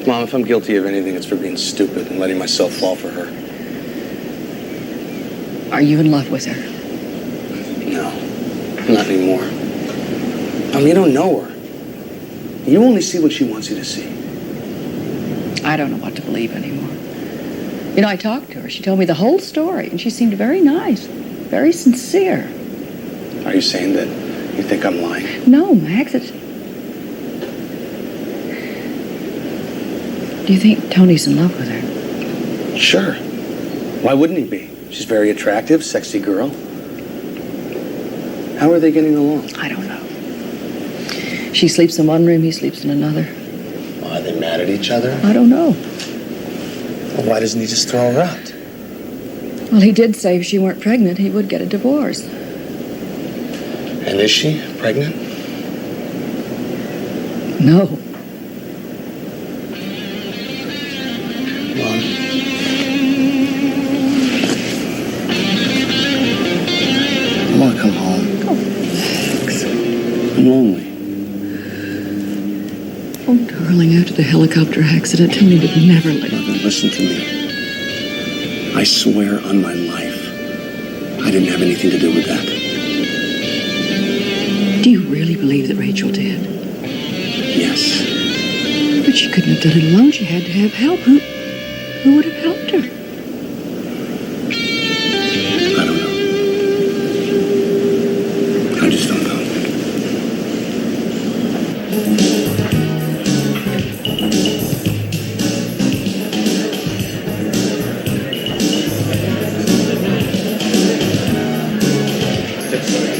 Mom, if I'm guilty of anything, it's for being stupid and letting myself fall for her. Are you in love with her? No, not anymore. Mom, you don't know her. You only see what she wants you to see. I don't know what to believe anymore. You know, I talked to her. She told me the whole story, and she seemed very nice, very sincere. Are you saying that you think I'm lying? No, Max, it's... Do you think Tony's in love with her? Sure. Why wouldn't he be? She's very attractive, sexy girl. How are they getting along? I don't know. She sleeps in one room, he sleeps in another. Well, are they mad at each other? I don't know. Well, why doesn't he just throw her out? Well, he did say if she weren't pregnant, he would get a divorce. And is she pregnant? No. Mom. I want to come home. Oh, thanks. I'm lonely. Oh, darling, after the helicopter accident, Tony would never let you. Mother, listen to me. I swear on my life, I didn't have anything to do with that. Do you really believe that Rachel did? Yes. But she couldn't have done it alone. She had to have help. Who would have helped her? I don't know. I just don't know.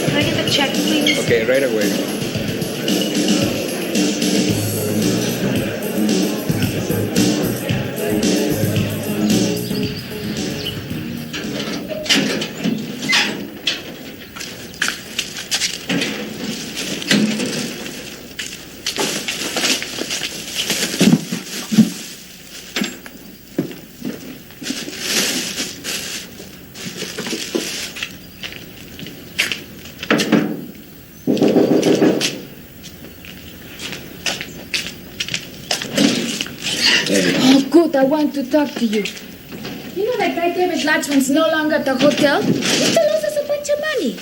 Can I get the check, please? Okay, right away. Oh, good. I want to talk to you. You know that guy David Larchmont's no longer at the hotel? He still owes us a bunch of money.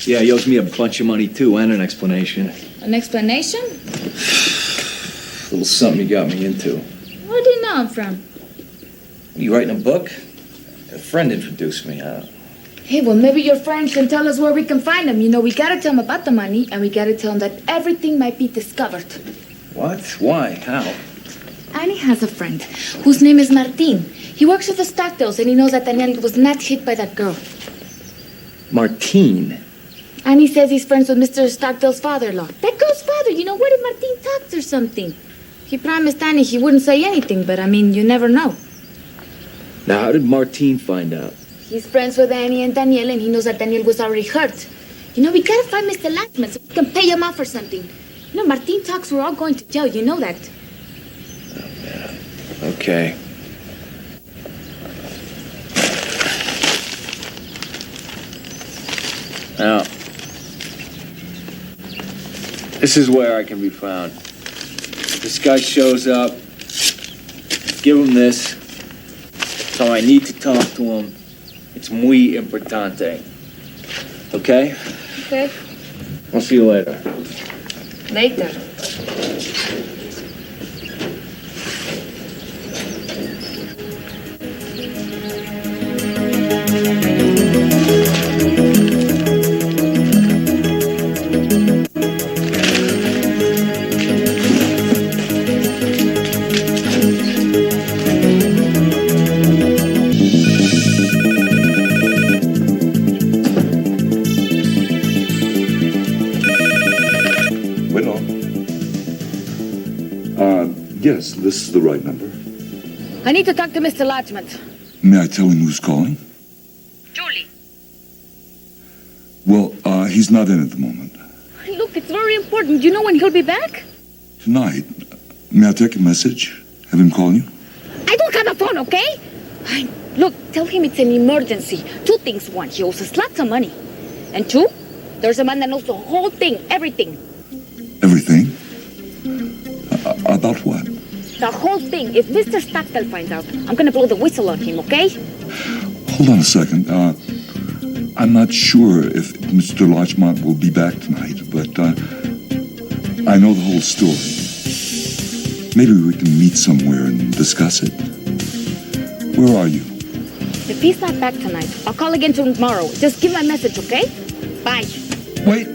Yeah, he owes me a bunch of money, too, and an explanation. An explanation? A little something you got me into. Where do you know him from? You writing a book? A friend introduced me. Hey, well, maybe your friend can tell us where we can find him. You know, we gotta tell him about the money, and we gotta tell him that everything might be discovered. What? Why? How? Annie has a friend whose name is Martin. He works at the Stockdales, and he knows that Daniel was not hit by that girl. Martine. Annie says he's friends with Mr. Stockdale's father-in-law. That girl's father, you know, what if Martin talks or something? He promised Annie he wouldn't say anything, but I mean, you never know. Now, how did Martine find out? He's friends with Annie and Daniel, and he knows that Daniel was already hurt. You know, we gotta find Mr. Larchmont so we can pay him off or something. You know, Martin talks we're all going to jail, you know that. Okay. Now, this is where I can be found. This guy shows up, give him this, so I need to talk to him. It's muy importante. Okay? Okay. I'll see you later. Later. Yes, this is the right number. I need to talk to Mr. Larchmont. May I tell him who's calling? Julie. Well, he's not in at the moment. Look, it's very important. Do you know when he'll be back? Tonight. May I take a message? Have him call you? I don't have a phone, okay? Look, tell him it's an emergency. Two things. One, he owes us lots of money. And two, there's a man that knows the whole thing, everything. Everything? About what? The whole thing. If Mr. Stockdale finds out, I'm gonna blow the whistle on him, okay? Hold on a second. I'm not sure if Mr. Larchmont will be back tonight, but I know the whole story. Maybe we can meet somewhere and discuss it. Where are you? If he's not back tonight, I'll call again tomorrow. Just give my message, okay? Bye. Wait.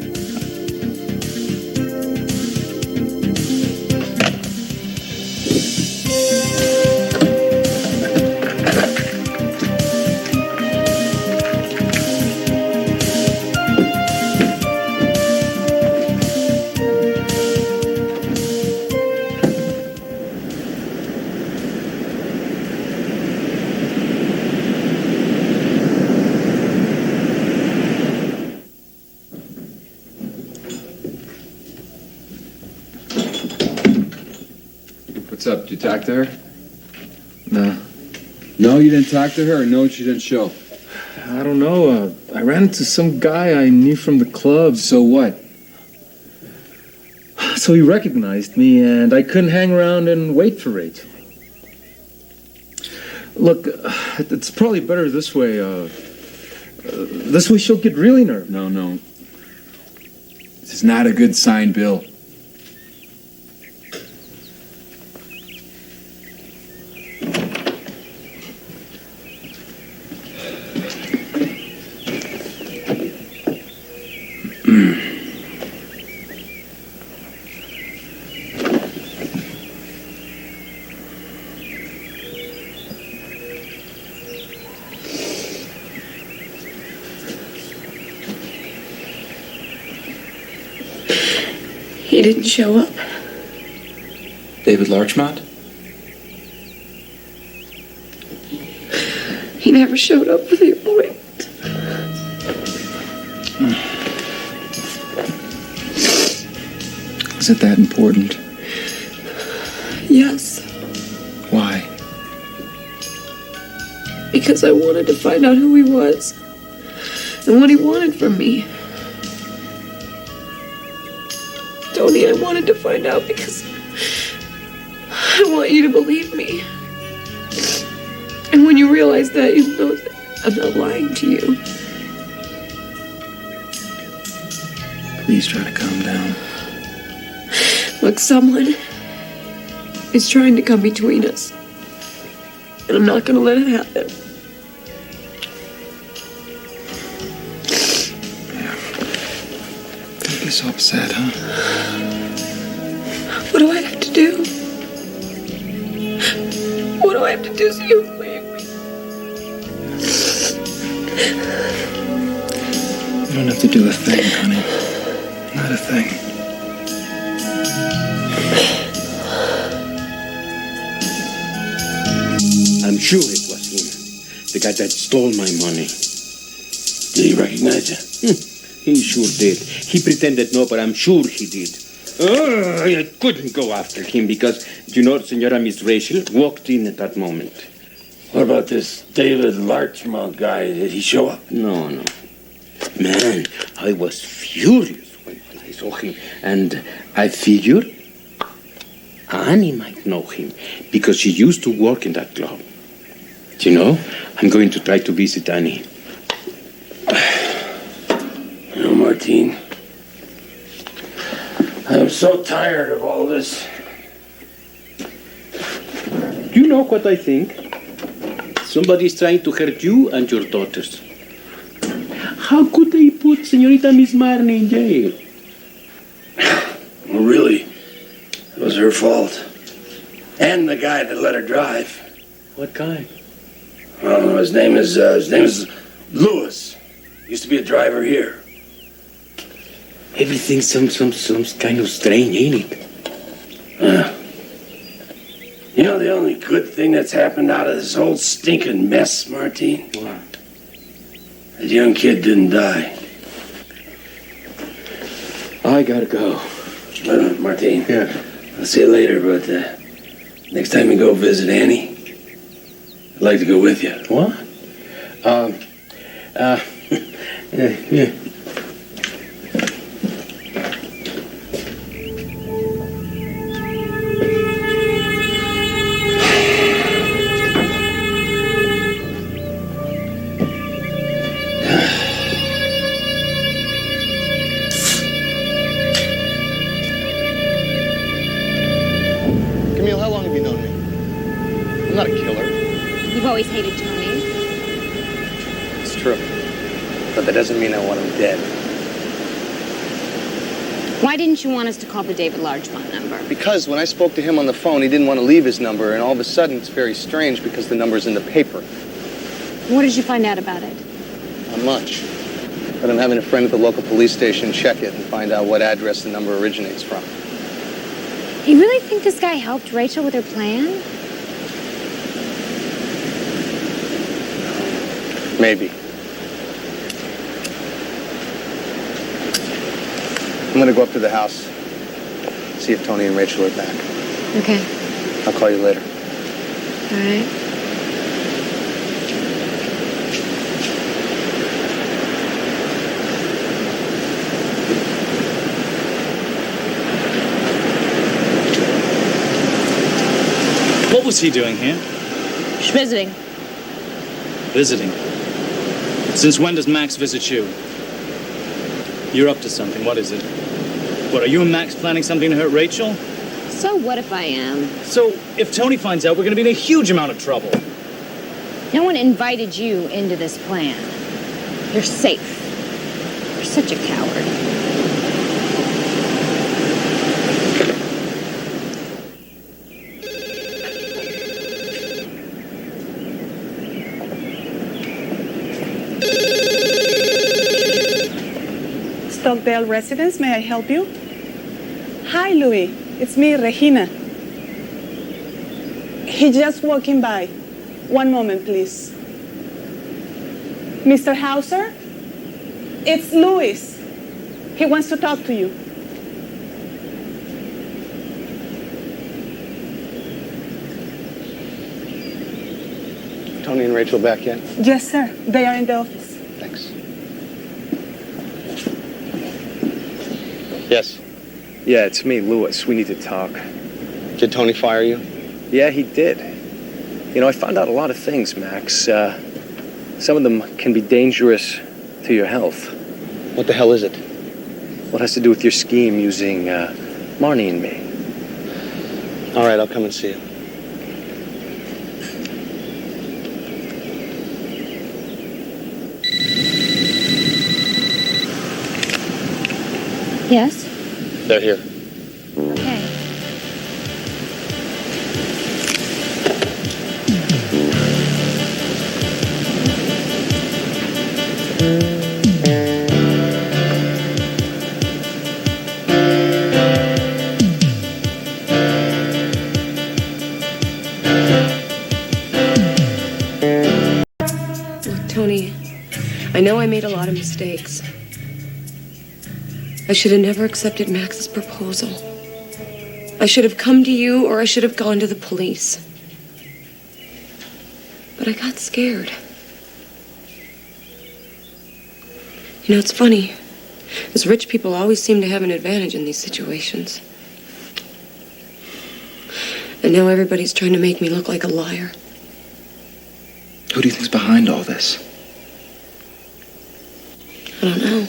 What's up? Did you talk to her? No. No, you didn't talk to her, or no, she didn't show? I don't know. I ran into some guy I knew from the club. So what? So he recognized me, and I couldn't hang around and wait for Rachel. Look, it's probably better this way. This way she'll get really nervous. No. This is not a good sign, Bill. He didn't show up. David Larchmont? He never showed up for the appointment. Is it that important? Yes, Why? because I wanted to find out who he was and what he wanted from me. Tony, I wanted to find out because I want you to believe me. And when you realize that, you know that I'm not lying to you. Please try to calm down. Look, someone is trying to come between us. And I'm not gonna let it happen. Don't be so upset, huh? What do I have to do? What do I have to do so you believe me? You don't have to do a thing, honey. Not a thing. I'm sure it was him, the guy that stole my money. Did he recognize you? He sure did. He pretended no, but I'm sure he did. Oh, I couldn't go after him because, Senora Miss Rachel walked in at that moment. What about this David Larchmont guy? Did he show up? No. Man, I was furious when I saw him. And I figured Annie might know him because she used to work in that club. I'm going to try to visit Annie. Martine, I'm so tired of all this. Do you know what I think? Somebody's trying to hurt you and your daughters. How could they put Senorita Miss Marnie in jail? Well, really, it was her fault. And the guy that let her drive. What guy? Oh, his name is Lewis. Used to be a driver here. Everything's some kind of strange, ain't it? The only good thing that's happened out of this whole stinking mess, Martine? What? That young kid didn't die. I gotta go. Martine. Yeah. I'll see you later, but next time you go visit Annie, I'd like to go with you. What? Yeah. not a killer. You've always hated Tony. It's true. But that doesn't mean I want him dead. Why didn't you want us to call the David Larchmont number? Because when I spoke to him on the phone, he didn't want to leave his number, and all of a sudden it's very strange because the number's in the paper. What did you find out about it? Not much. But I'm having a friend at the local police station check it and find out what address the number originates from. You really think this guy helped Rachel with her plan? Maybe. I'm gonna go up to the house, see if Tony and Rachel are back. Okay. I'll call you later. All right. What was he doing here? She's visiting. Visiting. Since when does Max visit you? You're up to something. What is it? What, are you and Max planning something to hurt Rachel? So what if I am? So, if Tony finds out, we're going to be in a huge amount of trouble. No one invited you into this plan. You're safe. You're such a coward. Stockdale residence, may I help you? Hi, Louis. It's me, Regina. He just walking by. One moment, please. Mr. Hauser? It's Louis. He wants to talk to you. Tony and Rachel back yet? Yes, sir. They are in the office. Thanks. Yes. Yeah, it's me, Louis. We need to talk. Did Tony fire you? Yeah, he did. You know, I found out a lot of things, Max. Some of them can be dangerous to your health. What the hell is it? What has to do with your scheme using Marnie and me? All right, I'll come and see you. Yes? They're here. Okay. Look, Tony, I know I made a lot of mistakes. I should have never accepted Max's proposal. I should have come to you, or I should have gone to the police. But I got scared. You know, it's funny. As rich people always seem to have an advantage in these situations. And now everybody's trying to make me look like a liar. Who do you think's behind all this? I don't know.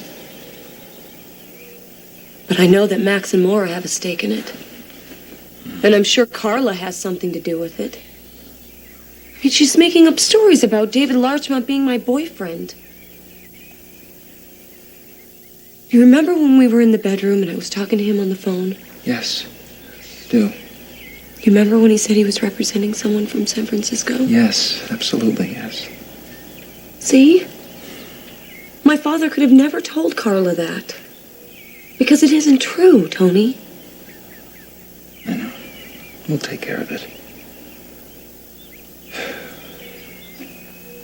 But I know that Max and Maura have a stake in it. And I'm sure Carla has something to do with it. I mean, she's making up stories about David Larchmont being my boyfriend. You remember when we were in the bedroom and I was talking to him on the phone? Yes. Do. You remember when he said he was representing someone from San Francisco? Yes, absolutely, yes. See? My father could have never told Carla that. Because it isn't true, Tony. I know. We'll take care of it.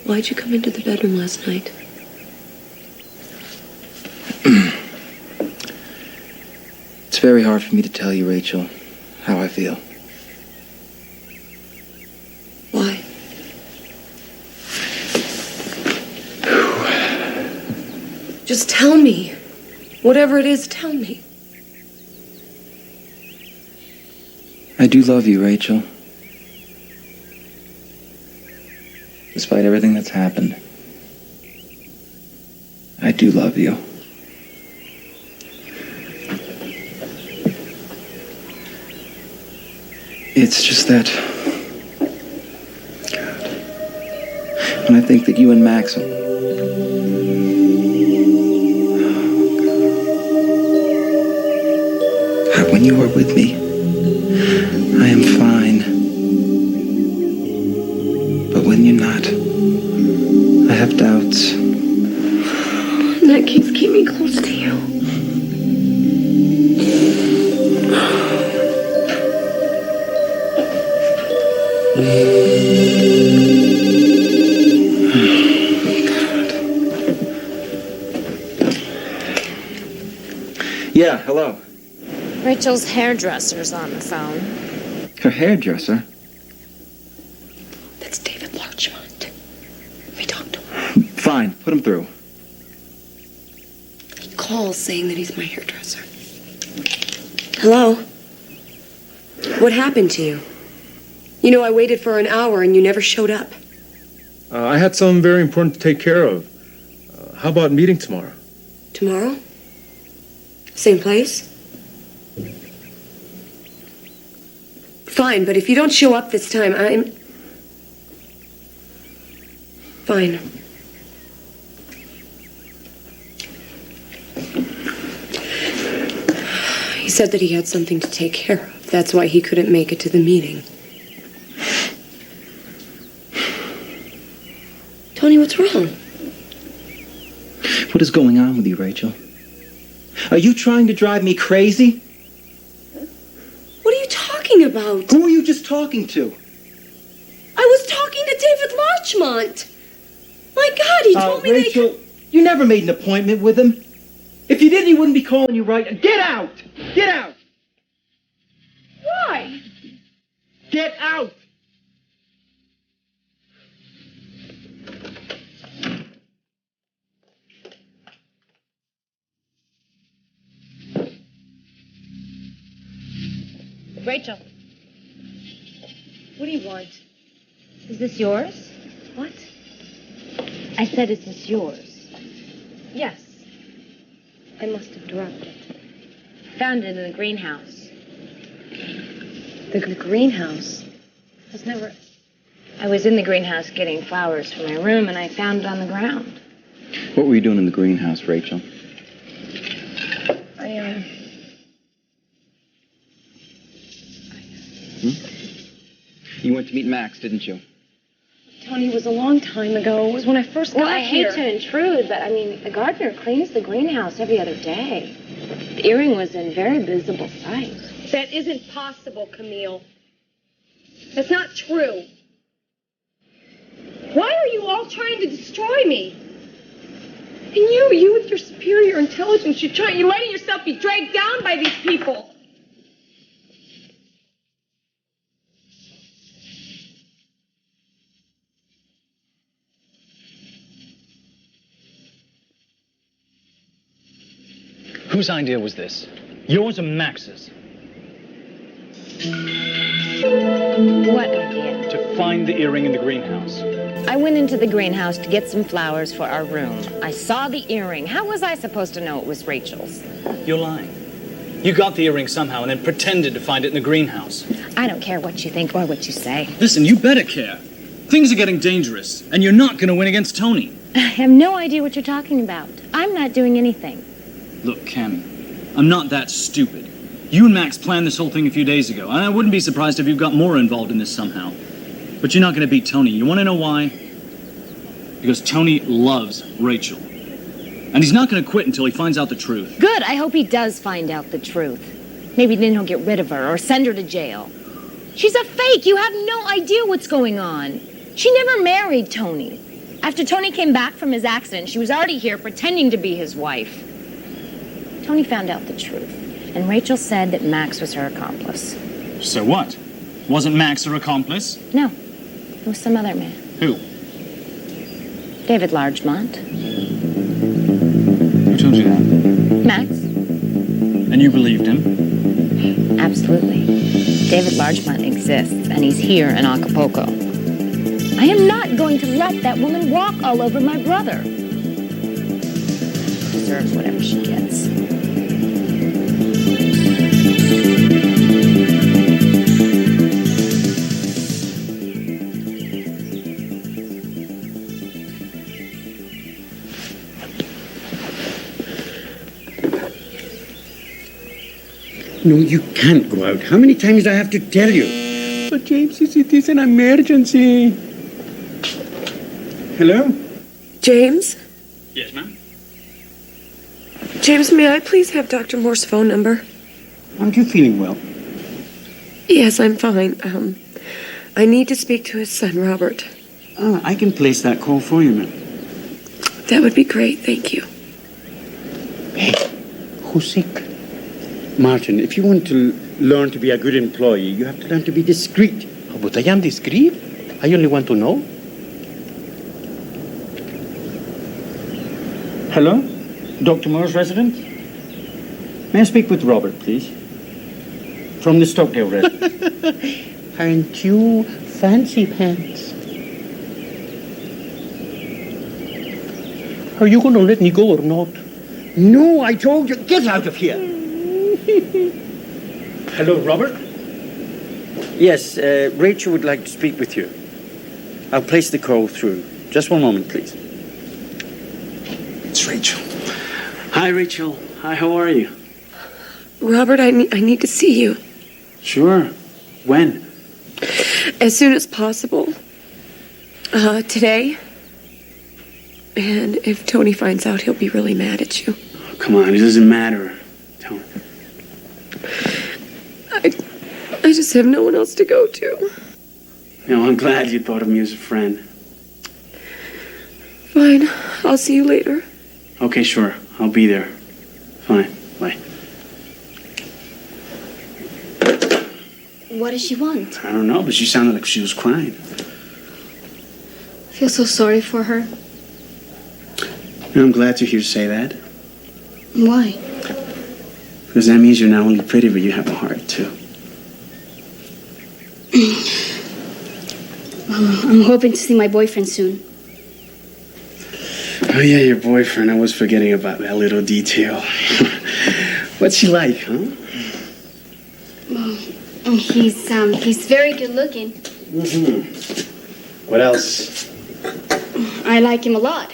Why'd you come into the bedroom last night? It's very hard for me to tell you, Rachel, how I feel. Why? Just tell me. Whatever it is, tell me. I do love you, Rachel. Despite everything that's happened, I do love you. It's just that And I think that you and Max... When you are with me, I am fine. But when you're not, I have doubts. And that keeps me close to you. Yeah, hello. Rachel's hairdresser's on the phone. Her hairdresser? That's David Larchmont. Let me talk to him. Fine, put him through. He calls saying that he's my hairdresser. Hello? What happened to you? You know, I waited for an hour and you never showed up. I had something very important to take care of. How about meeting tomorrow? Tomorrow? Same place? Fine, but if you don't show up this time, I'm... Fine. He said that he had something to take care of. That's why he couldn't make it to the meeting. Tony, what's wrong? What is going on with you, Rachel? Are you trying to drive me crazy? What are you talking about? Who are you just talking to? I was talking to David Larchmont. My God, he told me Rachel, you never made an appointment with him. If you did, he wouldn't be calling you right. Get out! Get out! Why? Get out! Rachel. What do you want? Is this yours? What? I said, is this yours? Yes. I must have dropped it. Found it in the greenhouse. The greenhouse? I was in the greenhouse getting flowers for my room, and I found it on the ground. What were you doing in the greenhouse, Rachel? You went to meet Max, didn't you? Tony, it was a long time ago. It was when I first got here. I hate to intrude, but I mean, the gardener cleans the greenhouse every other day. The earring was in very visible sight. That isn't possible, Camille. That's not true. Why are you all trying to destroy me? And you with your superior intelligence, you're letting yourself be dragged down by these people. Whose idea was this? Yours or Max's? What idea? To find the earring in the greenhouse. I went into the greenhouse to get some flowers for our room. I saw the earring. How was I supposed to know it was Rachel's? You're lying. You got the earring somehow and then pretended to find it in the greenhouse. I don't care what you think or what you say. Listen, you better care. Things are getting dangerous, and you're not going to win against Tony. I have no idea what you're talking about. I'm not doing anything. Look, Cammy, I'm not that stupid. You and Max planned this whole thing a few days ago, and I wouldn't be surprised if you got more involved in this somehow. But you're not going to beat Tony. You want to know why? Because Tony loves Rachel. And he's not going to quit until he finds out the truth. Good. I hope he does find out the truth. Maybe then he'll get rid of her or send her to jail. She's a fake. You have no idea what's going on. She never married Tony. After Tony came back from his accident, she was already here pretending to be his wife. Tony found out the truth, and Rachel said that Max was her accomplice. So what? Wasn't Max her accomplice? No, it was some other man. Who? David Larchmont. Who told you that? Max. And you believed him? Absolutely. David Larchmont exists, and he's here in Acapulco. I am not going to let that woman walk all over my brother. She deserves whatever she gets. No, you can't go out. How many times do I have to tell you? But James, it is an emergency. Hello? James? Yes, ma'am? James, may I please have Dr. Moore's phone number? Aren't you feeling well? Yes, I'm fine. I need to speak to his son, Robert. I can place that call for you, ma'am. That would be great, thank you. Hey, who's sick? Martin, if you want to learn to be a good employee, you have to learn to be discreet. Oh, but I am discreet. I only want to know. Hello? Dr. Moore's resident? May I speak with Robert, please? From the Stockdale residence. Aren't you fancy pants? Are you going to let me go or not? No, I told you, get out of here. Hello, Robert? Yes, Rachel would like to speak with you. I'll place the call through. Just one moment, please. It's Rachel. Hi, Rachel. Hi, how are you? Robert, I need to see you. Sure. When? As soon as possible. Today. And if Tony finds out, he'll be really mad at you. Oh, come on, it doesn't matter. Tell him. I just have no one else to go to. No, I'm glad you thought of me as a friend. Fine. I'll see you later. Okay, sure. I'll be there. Fine. Bye. What does she want? I don't know, but she sounded like she was crying. I feel so sorry for her. I'm glad to hear you say that. Why? Because that means you're not only pretty, but you have a heart, too. Well, I'm hoping to see my boyfriend soon. Oh, yeah, your boyfriend. I was forgetting about that little detail. What's she like, huh? Well, he's very good looking. Mm-hmm. What else? I like him a lot.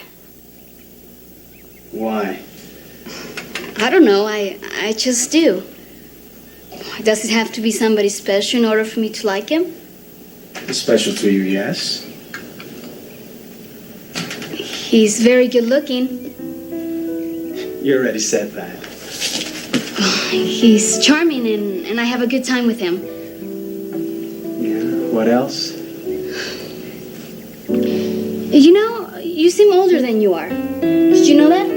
Why? I don't know. I just do. Does it have to be somebody special in order for me to like him? Special to you, yes. He's very good looking. You already said that. He's charming and I have a good time with him. Yeah. What else? You know, you seem older than you are. Did you know that?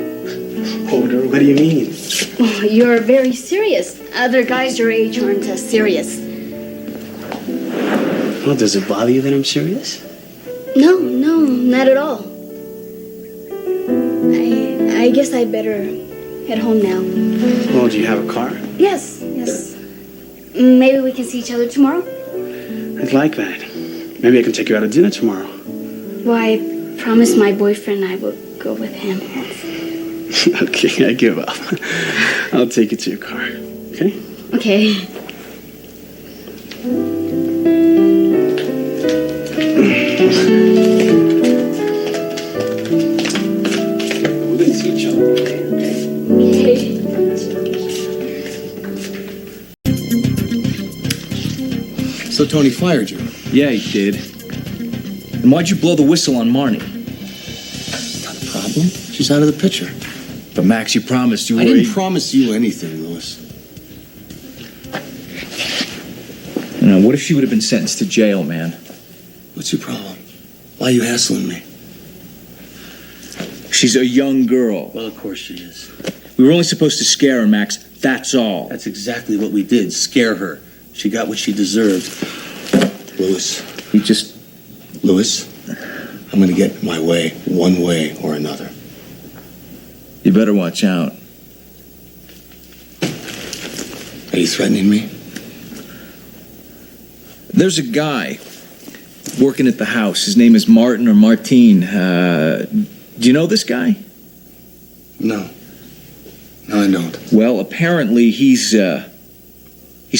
Older? What do you mean? Oh, you're very serious. Other guys your age aren't as serious. Well, does it bother you that I'm serious? No, not at all. I guess I better head home now. Well, do you have a car? Yes. Maybe we can see each other tomorrow? I'd like that. Maybe I can take you out to dinner tomorrow. Well, I promised my boyfriend I would go with him. Okay, I give up. I'll take you to your car. Okay? Okay. We're gonna see each other. Okay. So Tony fired you? Yeah, he did. And why'd you blow the whistle on Marnie? Not a problem. She's out of the picture. But Max, you promised you were... I didn't promise you anything, Louis. Now, what if she would have been sentenced to jail, man? What's your problem? Why are you hassling me? She's a young girl. Well, of course she is. We were only supposed to scare her, Max. That's all. That's exactly what we did. Scare her. She got what she deserved. Louis. You just... Louis, I'm gonna get my way, one way or another. You better watch out. Are you threatening me? There's a guy working at the house. His name is Martin or Martine. Do you know this guy? No. No, I don't. Well, apparently he's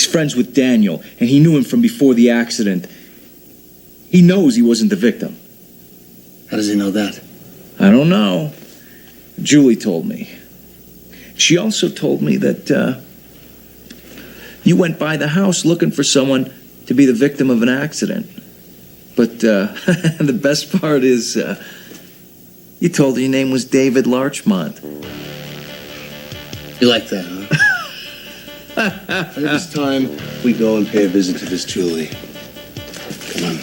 friends with Daniel, and he knew him from before the accident. He knows he wasn't the victim. How does he know that? I don't know. Julie told me. She also told me that You went by the house looking for someone to be the victim of an accident. But the best part is you told her your name was David Larchmont. You like that, huh? Maybe it's time we go and pay a visit to this Julie. Come on.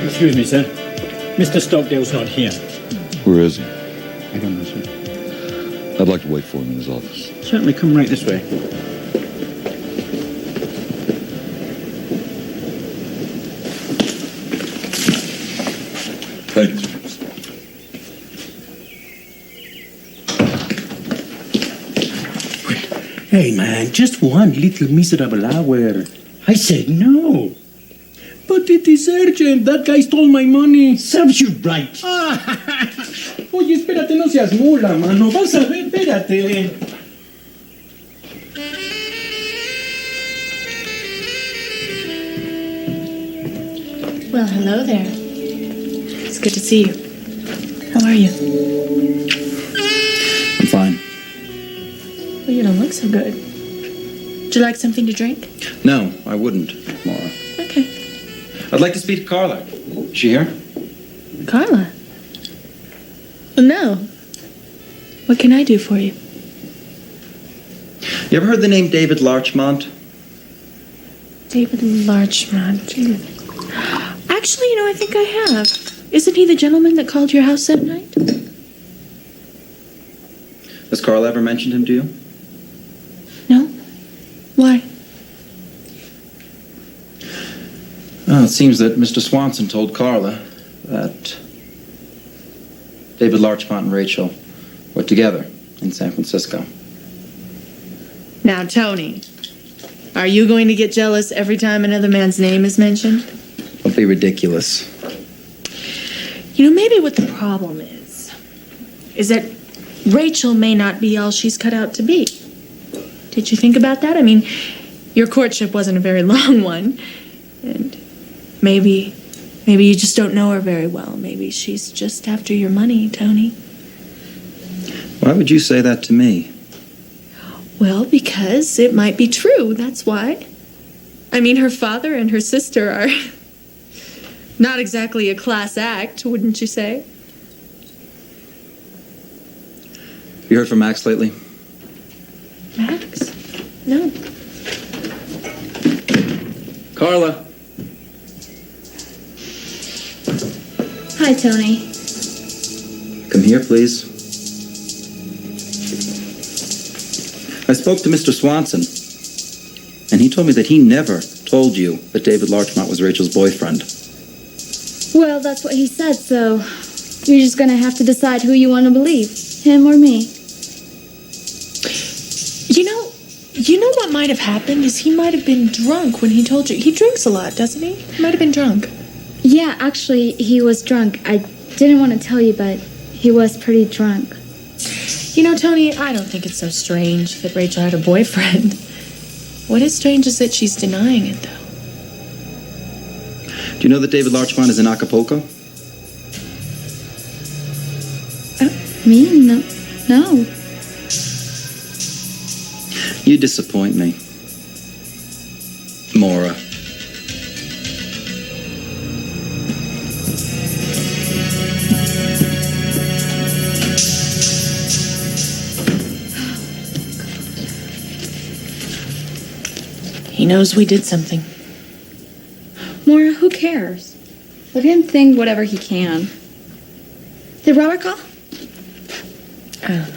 Excuse me, sir. Mr. Stockdale's not here. Where is he? I don't know, sir. I'd like to wait for him in his office. Certainly, come right this way. Thank you, James. Hey, man, just one little miserable hour. I said no. But it is urgent. That guy stole my money. Serves you right. Oye, espérate, no seas mula, mano. Vas a ver, espérate. Well, hello there. It's good to see you. How are you? I'm fine. Well, you don't look so good. Would you like something to drink? No, I wouldn't, Maura. Okay. I'd like to speak to Carla. Is she here? Carla? No. What can I do for you? You ever heard the name David Larchmont? David Larchmont. Actually, I think I have. Isn't he the gentleman that called your house that night? Has Carla ever mentioned him to you? No. Why? Well, it seems that Mr. Swanson told Carla that David Larchmont and Rachel were together in San Francisco. Now, Tony, are you going to get jealous every time another man's name is mentioned? Don't be ridiculous. Maybe what the problem is that Rachel may not be all she's cut out to be. Did you think about that? I mean, your courtship wasn't a very long one, and maybe you just don't know her very well. Maybe she's just after your money, Tony. Why would you say that to me? Well, because it might be true, that's why. I mean, her father and her sister are not exactly a class act, wouldn't you say? You heard from Max lately? Max? No. Carla. Hi, Tony. Come here, please. I spoke to Mr. Swanson, and he told me that he never told you that David Larchmont was Rachel's boyfriend. Well, that's what he said, so you're just gonna have to decide who you want to believe, him or me. You know what might have happened is he might have been drunk when he told you. He drinks a lot, doesn't he? He might have been drunk. Yeah, actually, he was drunk. I didn't want to tell you, but he was pretty drunk. Tony, I don't think it's so strange that Rachel had a boyfriend. What is strange is that she's denying it, though. Do you know that David Larchmont is in Acapulco? Me? No. You disappoint me. Maura. He knows we did something. Maura, who cares? Let him think whatever he can. Did Robert call? I don't know.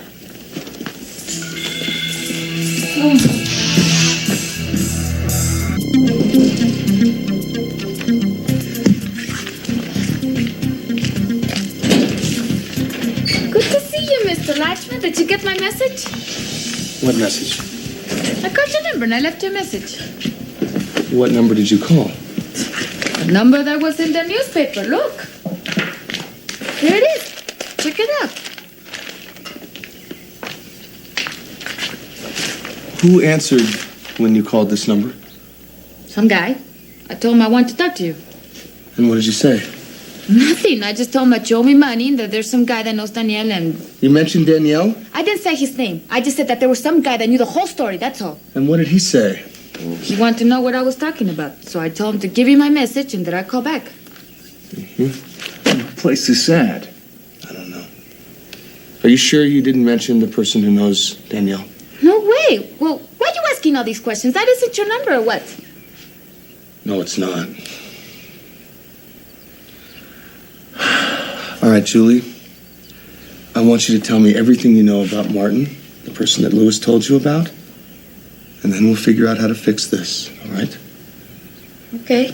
Good to see you, Mr. Larchmont. Did you get my message? What message? I got your number and I left you a message. What number did you call? The number that was in the newspaper. Look. Here it is. Check it out. Who answered when you called this number? Some guy. I told him I wanted to talk to you. And what did you say? Nothing. I just told him that you owe me money and that there's some guy that knows Danielle and... You mentioned Danielle? I didn't say his name. I just said that there was some guy that knew the whole story, that's all. And what did he say? He wanted to know what I was talking about. So I told him to give you my message and that I'd call back. What place is sad? I don't know. Are you sure you didn't mention the person who knows Danielle? No way. Well, why are you asking all these questions? That isn't your number or what? No, it's not. All right, Julie. I want you to tell me everything you know about Martin, the person that Louis told you about, and then we'll figure out how to fix this, all right? Okay.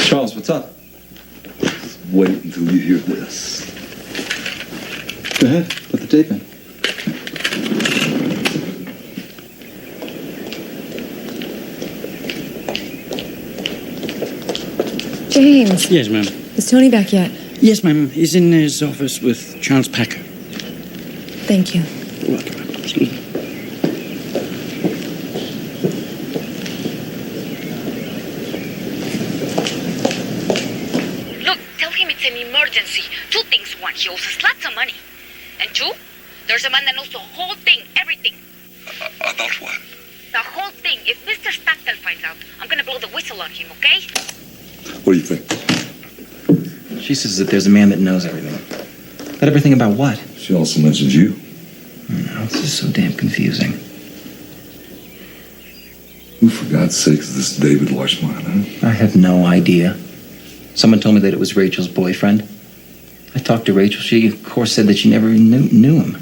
Charles, what's up? Wait until you hear this. Go ahead. Put the tape in. James. Yes, ma'am. Is Tony back yet? Yes, ma'am. He's in his office with Charles Packer. Thank you. You're welcome, ma'am. Excuse me. Look, tell him it's an emergency. Two things. One, he owes us lots of money. And two, there's a man that knows the whole thing, everything. About what? The whole thing. If Mr. Stockdale finds out, I'm gonna blow the whistle on him, okay? What do you think? She says that there's a man that knows everything. But everything about what? She also mentions you. No, it's just so damn confusing. Who, for God's sake, is this David Larchmont, huh? I have no idea. Someone told me that it was Rachel's boyfriend. I talked to Rachel. She, of course, said that she never knew him.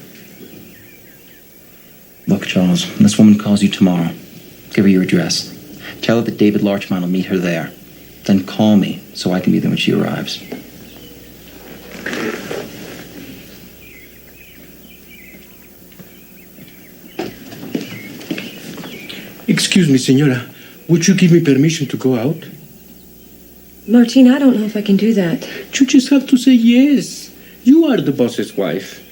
Look, Charles, when this woman calls you tomorrow, give her your address. Tell her that David Larchmont will meet her there. Then call me so I can be there when she arrives. Excuse me, senora. Would you give me permission to go out? Martine, I don't know if I can do that. You just have to say yes. You are the boss's wife.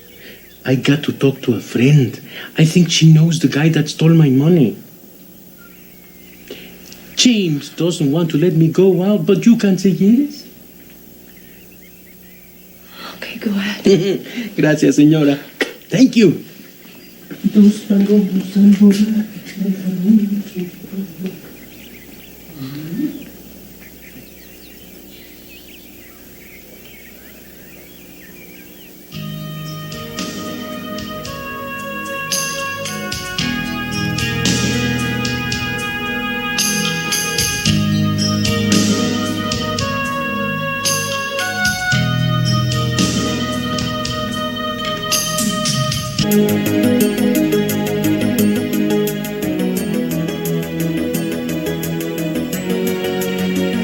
I got to talk to a friend. I think she knows the guy that stole my money. James doesn't want to let me go out, but you can say yes. Okay, go ahead. Gracias, señora. Thank you.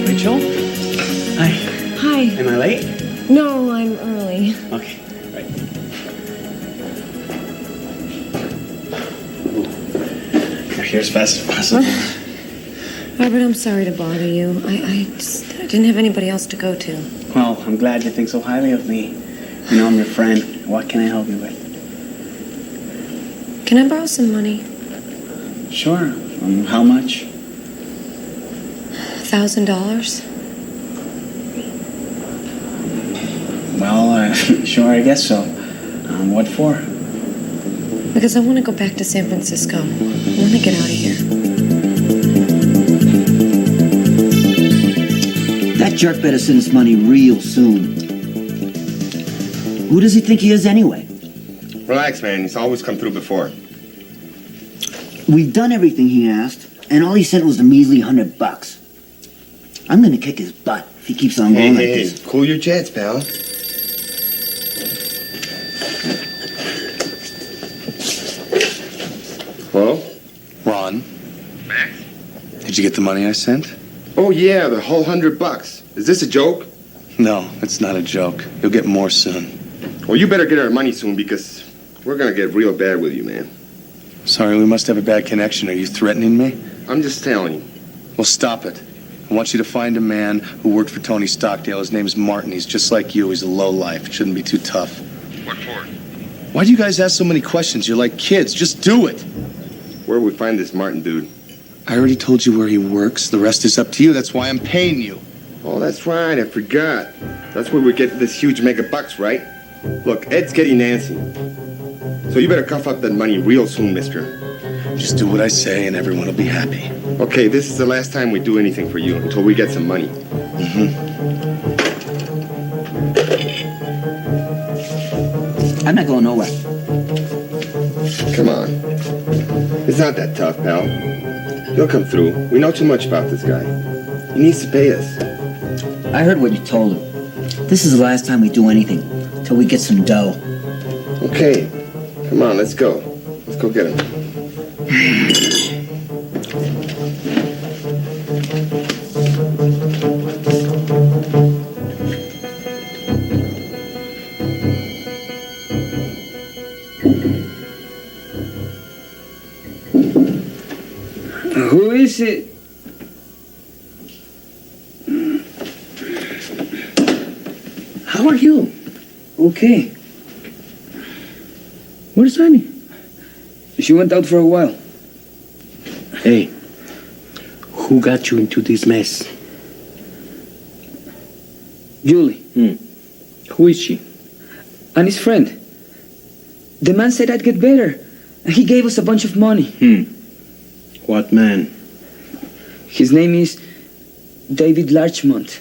Rachel? Hi. Hi. Am I late? No, I'm early. Okay. Right. You're here as fast as possible. Robert, I'm sorry to bother you. I didn't have anybody else to go to. Well, I'm glad you think so highly of me. You know I'm your friend. What can I help you with? Can I borrow some money? Sure. How much? $1,000? Well, sure, I guess so. What for? Because I want to go back to San Francisco. I want to get out of here. That jerk better send us money real soon. Who does he think he is anyway? Relax, man. He's always come through before. We've done everything he asked, and all he sent was a measly $100. I'm gonna kick his butt if he keeps on going like this. Cool your jets, pal. Hello? Ron, Max? did you get the money I sent? Oh, yeah, the whole $100. Is this a joke? No, it's not a joke. You'll get more soon. Well, you better get our money soon because we're gonna get real bad with you, man. Sorry, we must have a bad connection. Are you threatening me? I'm just telling you. Well, stop it. I want you to find a man who worked for Tony Stockdale. His name is Martin. He's just like you. He's a lowlife. It shouldn't be too tough. What for? Why do you guys ask so many questions? You're like kids. Just do it. Where we find this Martin dude? I already told you where he works. The rest is up to you. That's why I'm paying you. Oh, that's right. I forgot. That's where we get this huge mega bucks, right? Look, Ed's getting Nancy. So you better cough up that money real soon, mister. Just do what I say and everyone will be happy. Okay, this is the last time we do anything for you until we get some money. I'm not going nowhere. Come on. It's not that tough, pal. He'll come through. We know too much about this guy. He needs to pay us. I heard what you told him. This is the last time we do anything till we get some dough. Okay. Come on, let's go. Let's go get him. Who is it? How are you? Okay. Where's Annie? She went out for a while. Hey, who got you into this mess? Julie. Who is she? Annie's friend. The man said I'd get better, and he gave us a bunch of money. What man? His name is David Larchmont.